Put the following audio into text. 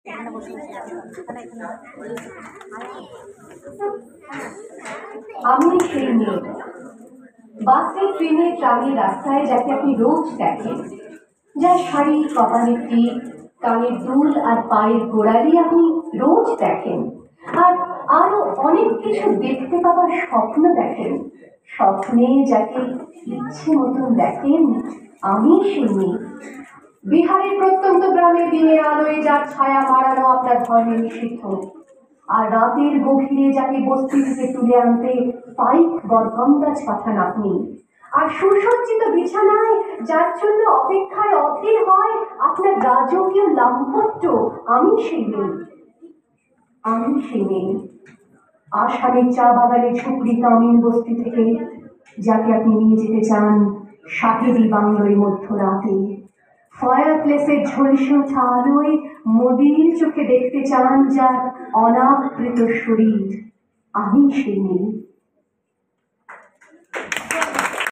আমি সেই মেয়ে, বাসে ট্রেনে ট্রামে রাস্তায় যাকে আপনি রোজ দেখেন, যার শাড়ি কপালের টিপ কানের দুল আর পায়ের গোড়ালি আপনি রোজ দেখেন, আর আরো অনেক কিছু দেখতে পাওয়ার স্বপ্ন দেখেন। স্বপ্নে যাকে ইচ্ছে মতন দেখেন, আমি সেই মেয়ে। বিহারের প্রত্যন্ত গ্রামে দিনের আলোয় যার ছায়া মারানো আপনার ধর্মে নিষিদ্ধ, আর রাতের গভীরে যাকে বস্তি থেকে তুলে আনতে পাইক বরকন্দাজ পাঠান আপনি, আর সুসজ্জিত বিছানায় যার জন্য অপেক্ষায় অধীর হয় আপনার রাজকীয় লাম্পট্য, আমি সেই মেয়ে। আমি সেই মেয়ে আষাঢ়ের চা বাগানে ঝুপড়ি তামিল বস্তি থেকে যাকে আপনি নিয়ে যেতে চান সাহেবী বাংলোয় মধ্যরাতে, ফায়ার প্লেসের ঝলসে ওঠা আলোয় মোদির চোখে দেখতে চান যার অনাবৃত শরীর, আমি সেই মেয়ে।